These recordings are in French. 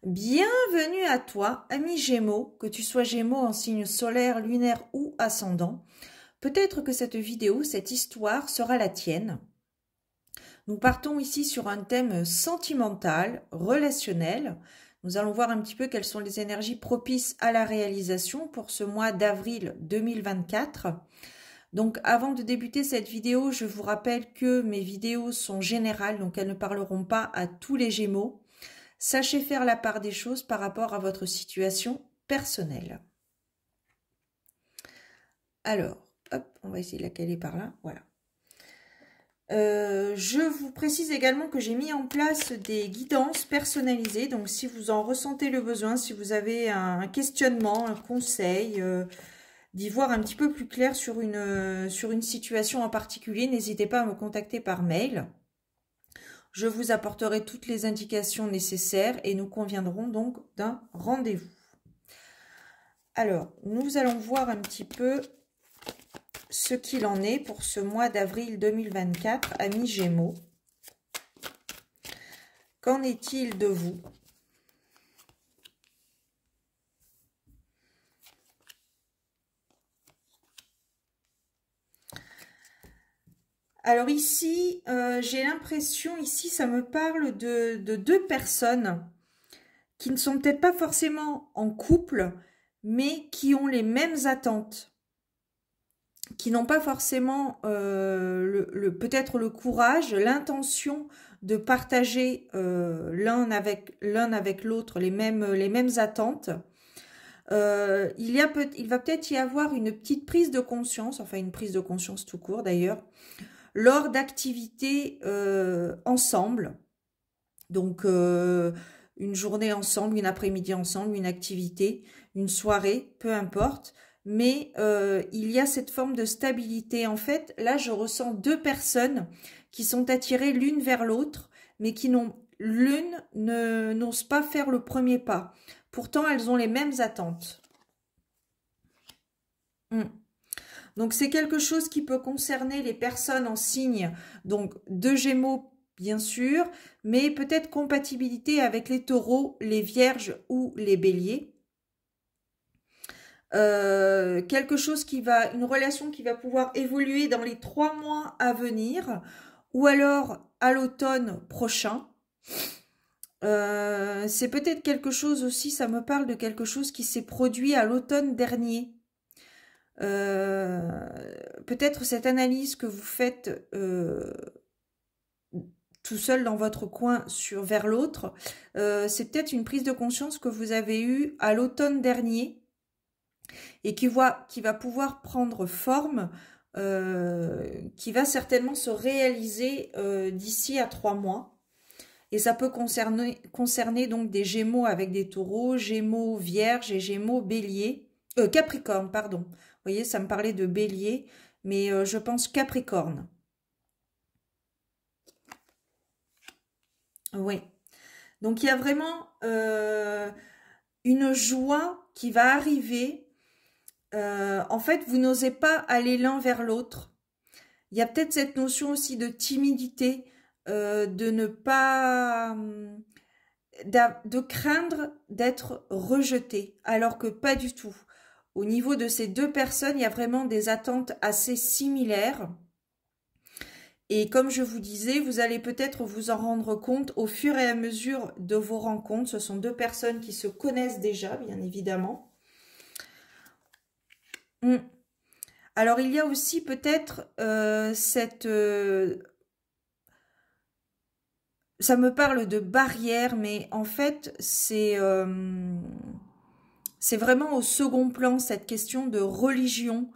Bienvenue à toi, ami Gémeaux, que tu sois Gémeaux en signe solaire, lunaire ou ascendant. Peut-être que cette vidéo, cette histoire sera la tienne. Nous partons ici sur un thème sentimental, relationnel. Nous allons voir un petit peu quelles sont les énergies propices à la réalisation pour ce mois d'avril 2024. Donc avant de débuter cette vidéo, je vous rappelle que mes vidéos sont générales, donc elles ne parleront pas à tous les Gémeaux. Sachez faire la part des choses par rapport à votre situation personnelle. Alors, hop, on va essayer de la caler par là, voilà. Je vous précise également que j'ai mis en place des guidances personnalisées. Donc, si vous en ressentez le besoin, si vous avez un questionnement, un conseil, d'y voir un petit peu plus clair sur une situation en particulier, n'hésitez pas à me contacter par mail. Je vous apporterai toutes les indications nécessaires et nous conviendrons donc d'un rendez-vous. Alors, nous allons voir un petit peu ce qu'il en est pour ce mois d'avril 2024, amis Gémeaux. Qu'en est-il de vous? Alors ici, j'ai l'impression, ici, ça me parle de deux personnes qui ne sont peut-être pas forcément en couple, mais qui ont les mêmes attentes, qui n'ont pas forcément peut-être le courage, l'intention de partager l'un avec l'autre les mêmes attentes. Il va peut-être y avoir une petite prise de conscience, enfin une prise de conscience tout court d'ailleurs, lors d'activités ensemble. Donc une journée ensemble, une après-midi ensemble, une activité, une soirée, peu importe. Mais il y a cette forme de stabilité. En fait, là, je ressens deux personnes qui sont attirées l'une vers l'autre, mais qui l'une n'ose pas faire le premier pas. Pourtant, elles ont les mêmes attentes. Donc, c'est quelque chose qui peut concerner les personnes en signe, donc de Gémeaux, bien sûr, mais peut-être compatibilité avec les taureaux, les vierges ou les béliers. Quelque chose une relation qui va pouvoir évoluer dans les 3 mois à venir, ou alors à l'automne prochain. C'est peut-être quelque chose aussi, ça me parle de quelque chose qui s'est produit à l'automne dernier. Peut-être cette analyse que vous faites tout seul dans votre coin vers l'autre, c'est peut-être une prise de conscience que vous avez eue à l'automne dernier et qui va pouvoir prendre forme, qui va certainement se réaliser d'ici à 3 mois. Et ça peut concerner donc des Gémeaux avec des taureaux, Gémeaux vierges et Gémeaux bélier, Capricorne, pardon. Vous voyez, ça me parlait de bélier, mais je pense Capricorne. Oui. Donc, il y a vraiment une joie qui va arriver. En fait, vous n'osez pas aller l'un vers l'autre. Il y a peut-être cette notion aussi de timidité, de ne pas... de craindre d'être rejeté, alors que pas du tout. Au niveau de ces deux personnes, il y a vraiment des attentes assez similaires. Et comme je vous disais, vous allez peut-être vous en rendre compte au fur et à mesure de vos rencontres. Ce sont deux personnes qui se connaissent déjà, bien évidemment. Alors, il y a aussi peut-être cette... ça me parle de barrière, mais en fait, c'est vraiment au second plan, cette question de religion,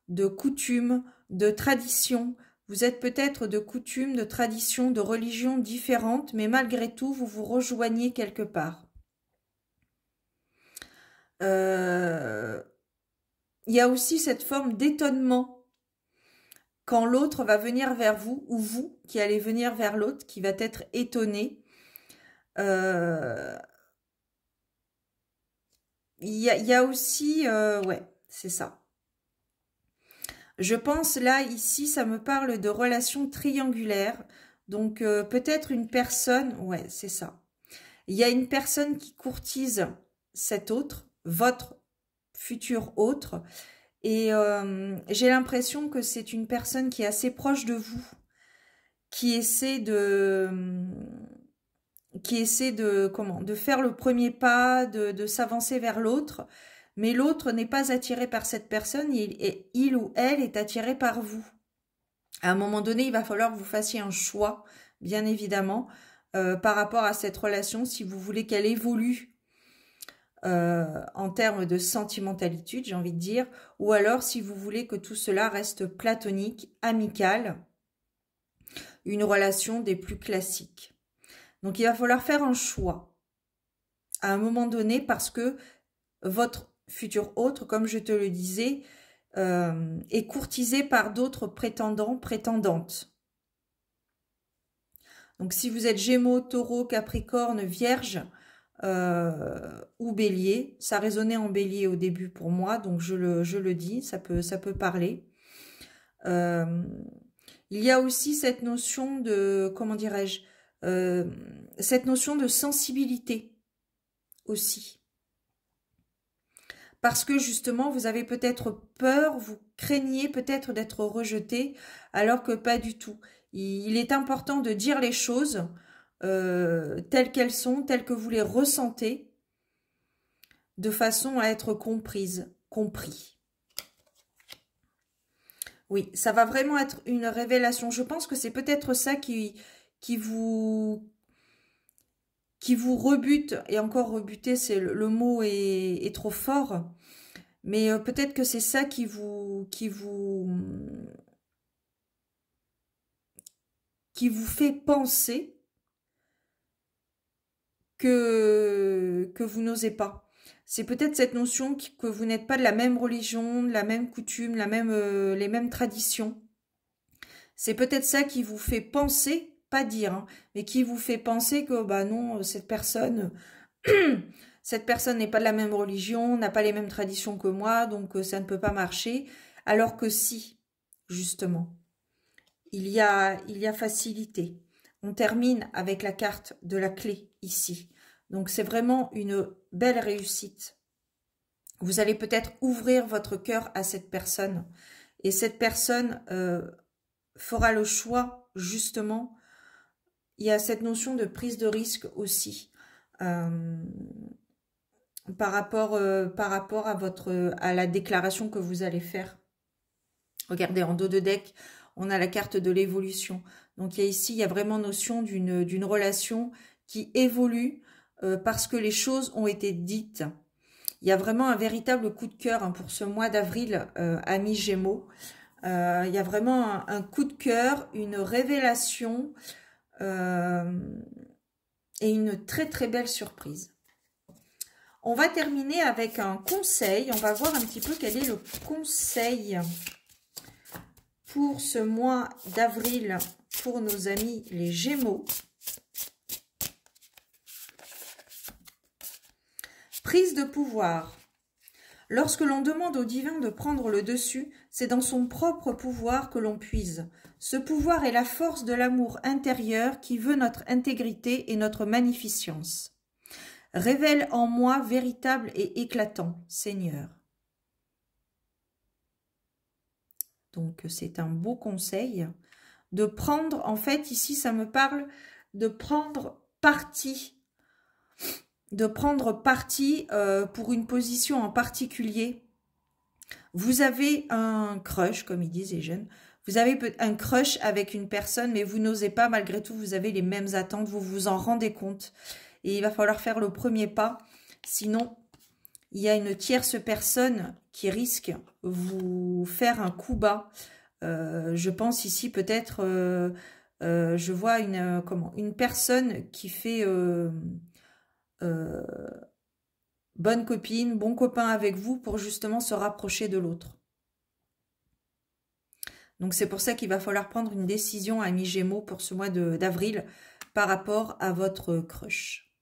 de coutume, de tradition. Vous êtes peut-être de coutumes, de traditions, de religions différentes, mais malgré tout, vous vous rejoignez quelque part. Il y a aussi cette forme d'étonnement quand l'autre va venir vers vous, ou vous qui allez venir vers l'autre, qui va être étonné. Il y a aussi... ouais, c'est ça. Je pense là, ici, ça me parle de relations triangulaires. Donc, peut-être une personne... Ouais, c'est ça. Il y a une personne qui courtise cet autre, votre futur autre, et j'ai l'impression que c'est une personne qui est assez proche de vous, qui essaie de de faire le premier pas, de s'avancer vers l'autre, mais l'autre n'est pas attiré par cette personne, il ou elle est attiré par vous. À un moment donné, il va falloir que vous fassiez un choix, bien évidemment, par rapport à cette relation, si vous voulez qu'elle évolue en termes de sentimentalité, j'ai envie de dire, ou alors si vous voulez que tout cela reste platonique, amical, une relation des plus classiques. Donc il va falloir faire un choix à un moment donné parce que votre futur autre, comme je te le disais, est courtisé par d'autres prétendants, prétendantes. Donc si vous êtes Gémeaux, Taureau, Capricorne, Vierge ou Bélier, ça résonnait en Bélier au début pour moi, donc je le dis, ça peut parler. Il y a aussi cette notion de, comment dirais-je, cette notion de sensibilité aussi. Parce que justement, vous avez peut-être peur, vous craignez peut-être d'être rejeté, alors que pas du tout. Il est important de dire les choses telles qu'elles sont, telles que vous les ressentez, de façon à être compris. Oui, ça va vraiment être une révélation. Je pense que c'est peut-être ça qui vous rebute. Et encore rebuter, c'est le mot est trop fort. Mais peut-être que c'est ça qui vous fait penser que vous n'osez pas. C'est peut-être cette notion que vous n'êtes pas de la même religion, de la même coutume, les mêmes traditions. C'est peut-être ça qui vous fait penser, pas dire, hein, mais qui vous fait penser que bah non, cette personne n'est pas de la même religion, n'a pas les mêmes traditions que moi, donc ça ne peut pas marcher. Alors que si, justement, il y a facilité. On termine avec la carte de la clé ici. Donc c'est vraiment une belle réussite. Vous allez peut-être ouvrir votre cœur à cette personne. Et cette personne fera le choix, justement. Il y a cette notion de prise de risque aussi. Par rapport à la déclaration que vous allez faire. Regardez, en dos de deck, on a la carte de l'évolution. Donc il y a vraiment notion d'une relation qui évolue parce que les choses ont été dites. Il y a vraiment un véritable coup de cœur pour ce mois d'avril, amis Gémeaux. Il y a vraiment un coup de cœur, une révélation et une très très belle surprise. On va terminer avec un conseil. On va voir un petit peu quel est le conseil pour ce mois d'avril pour nos amis les Gémeaux. Prise de pouvoir. Lorsque l'on demande au divin de prendre le dessus, c'est dans son propre pouvoir que l'on puise. Ce pouvoir est la force de l'amour intérieur qui veut notre intégrité et notre magnificence. Révèle en moi véritable et éclatant, Seigneur. Donc c'est un beau conseil de prendre, en fait ici ça me parle de prendre parti. De prendre parti pour une position en particulier. Vous avez un crush, comme ils disent les jeunes. Vous avez un crush avec une personne, mais vous n'osez pas, malgré tout, vous avez les mêmes attentes, vous vous en rendez compte. Et il va falloir faire le premier pas. Sinon, il y a une tierce personne qui risque vous faire un coup bas. Je pense ici peut-être, je vois une personne qui fait bonne copine, bon copain avec vous pour justement se rapprocher de l'autre. Donc c'est pour ça qu'il va falloir prendre une décision, amis Gémeaux, pour ce mois d'avril par rapport à votre crush.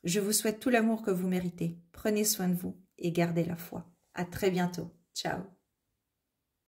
Je vous souhaite tout l'amour que vous méritez. Prenez soin de vous et gardez la foi. À très bientôt. Ciao.